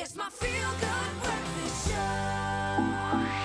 It's my feel-good breakfast show.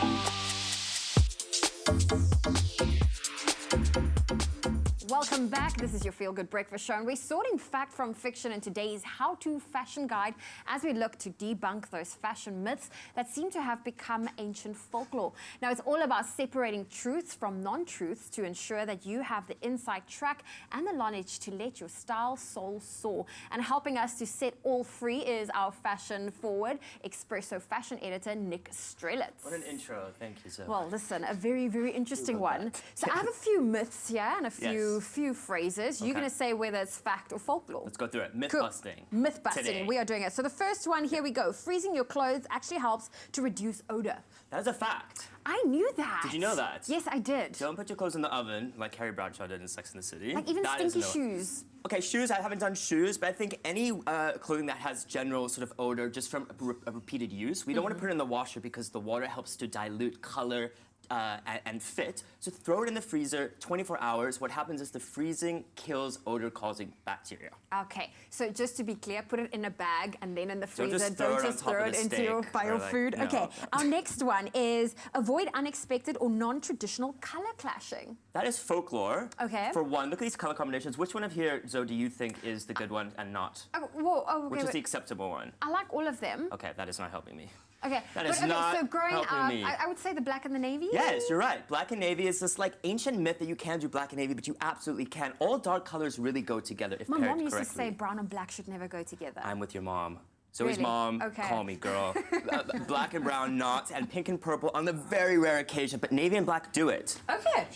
Welcome back. This is your Feel Good Breakfast Show, and we're sorting fact from fiction in today's how-to fashion guide as we look to debunk those fashion myths that seem to have become ancient folklore. Now, it's all about separating truths from non-truths to ensure that you have the inside track and the knowledge to let your style soul soar. And helping us to set all free is our fashion forward, Expresso fashion editor, Nick Strelitz. What an intro. Thank you, Zoe. Well, listen, a very, very interesting one. So I have a few myths here and a few phrases. You're going to say whether it's fact or folklore. Let's go through it. Myth Cool. busting. Myth busting. Today. We are doing it. So the first one, here we go. Freezing your clothes actually helps to reduce odor. That is a fact. I knew that. Did you know that? Yes, I did. Don't put your clothes in the oven like Carrie Bradshaw did in Sex and the City. Like even That is stinky no- shoes. Okay, shoes, I haven't done shoes, but I think any clothing that has general sort of odor just from a repeated use, we don't want to put it in the washer because the water helps to dilute color and fit. So throw it in the freezer 24 hours. What happens is the freezing kills odor-causing bacteria. Okay, so just to be clear, put it in a bag and then in the freezer. just throw it on top of the into steak your or your like- food. no. Okay, our next one is avoid unexpected or non-traditional color clashing. That is folklore. Okay. For one, look at these color combinations. Which one of here, Zoe, do you think is the good one and not? Okay, Which is the acceptable one? I like all of them. Okay, that is not helping me. Okay, That is but, okay, not so growing helping up, me. I would say the black and the navy. Yes, you're right. Black and navy is this like ancient myth that you can do black and navy, but you absolutely can. All dark colors really go together if My paired mom used correctly. to say brown and black should never go together. I'm with your mom. Zoe's Really? mom, Okay. call me, girl. Black and brown, not, and pink and purple on the very rare occasion, but navy and black do it.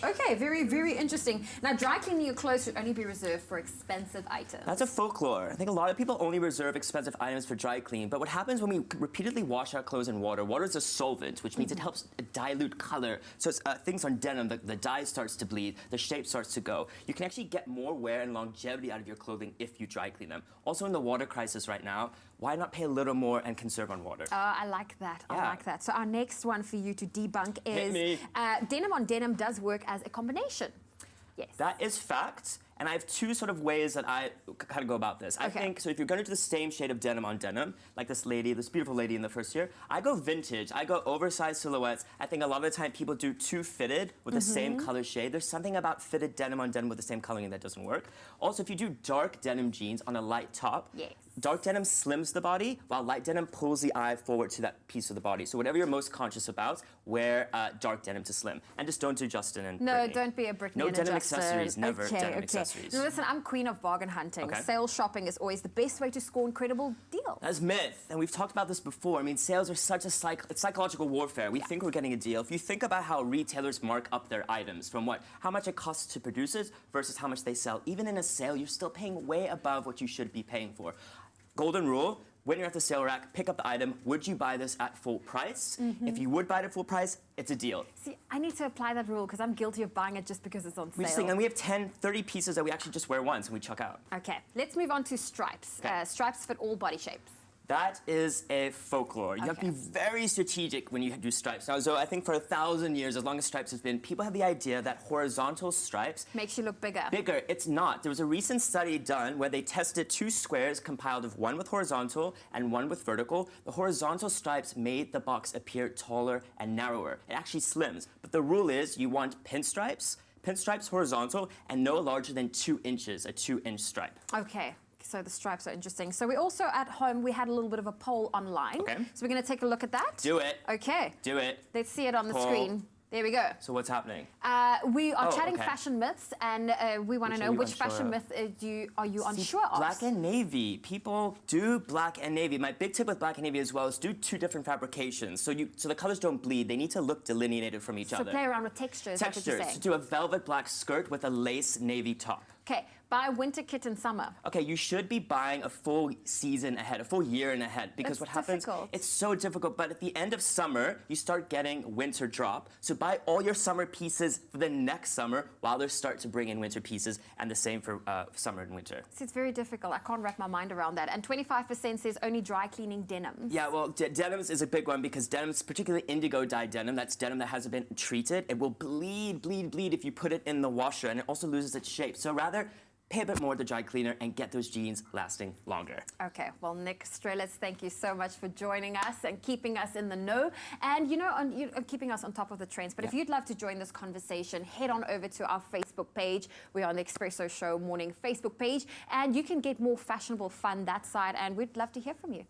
Okay, very, very interesting. Now, dry cleaning your clothes should only be reserved for expensive items. That's a folklore. I think a lot of people only reserve expensive items for dry clean, but what happens when we repeatedly wash our clothes in water? Water is a solvent, which means it helps dilute color. So things on denim, the dye starts to bleed, the shape starts to go. You can actually get more wear and longevity out of your clothing if you dry clean them. Also in the water crisis right now, why not pay a little more and conserve on water? I like that. I Yeah. like that. So our next one for you to debunk Hit is me. Denim on denim does work as a combination. Yes. That is fact, and I have two sort of ways that I kind of go about this. I Okay. think, so if you're going to do the same shade of denim on denim, like this lady, this beautiful lady in the first year, I go vintage. I go oversized silhouettes. I think a lot of the time people do too fitted with the same color shade. There's something about fitted denim on denim with the same coloring that doesn't work. Also, if you do dark denim jeans on a light top, Yes. dark denim slims the body, while light denim pulls the eye forward to that piece of the body. So whatever you're most conscious about, wear dark denim to slim. And just don't do Justin and No, Brittany. don't be a Britney No and a denim Justin. accessories, never denim accessories. Now, listen, I'm queen of bargain hunting. Okay. Sale shopping is always the best way to score incredible deals. That's myth, and we've talked about this before. I mean, sales are such a it's psychological warfare. We think we're getting a deal. If you think about how retailers mark up their items from how much it costs to produce it versus how much they sell, even in a sale, you're still paying way above what you should be paying for. Golden rule, when you're at the sale rack, pick up the item. Would you buy this at full price? If you would buy it at full price, it's a deal. See, I need to apply that rule because I'm guilty of buying it just because it's on We just sale. think, and we have 10, 30 pieces that we actually just wear once and we chuck out. Okay, let's move on to stripes. Okay. Stripes fit all body shapes. That is a folklore. You have to be very strategic when you do stripes. Now, so I think for 1,000 years, as long as stripes have been, people have the idea that horizontal stripes Makes you look bigger. bigger. It's not. There was a recent study done where they tested two squares compiled of one with horizontal and one with vertical. The horizontal stripes made the box appear taller and narrower. It actually slims. But the rule is you want pinstripes horizontal and no larger than 2 inches, a 2-inch stripe. Okay. So the stripes are interesting. So we also at home, we had a little bit of a poll online. Okay. So we're going to take a look at that. Do it. Okay. Do it. Let's see it on the Poll. screen. There we go. So what's happening? We are chatting okay. fashion myths, and we want to Which know are you which unsure fashion of? myth are you See, unsure of? Black and navy. People do black and navy. My big tip with black and navy as well is do 2 different fabrications. So the colors don't bleed. They need to look delineated from each So other. play around with textures. That's what you're Textures. saying. So do a velvet black skirt with a lace navy top. Okay. Buy winter kit in summer. Okay, you should be buying a full season ahead, a full year in ahead, because It's what happens, difficult. it's so difficult, but at the end of summer, you start getting winter drop. So buy all your summer pieces for the next summer while they start to bring in winter pieces, and the same for summer and winter. See, it's very difficult. I can't wrap my mind around that. And 25% says only dry cleaning denims. Yeah, well, denims is a big one because denims, particularly indigo dye denim, that's denim that hasn't been treated. It will bleed if you put it in the washer, and it also loses its shape. So rather, pay a bit more at the dry cleaner, and get those jeans lasting longer. Okay, well, Nick Strelis, thank you so much for joining us and keeping us in the know and, keeping us on top of the trends. But if you'd love to join this conversation, head on over to our Facebook page. We're on the Expresso Show Morning Facebook page, and you can get more fashionable fun that side, and we'd love to hear from you.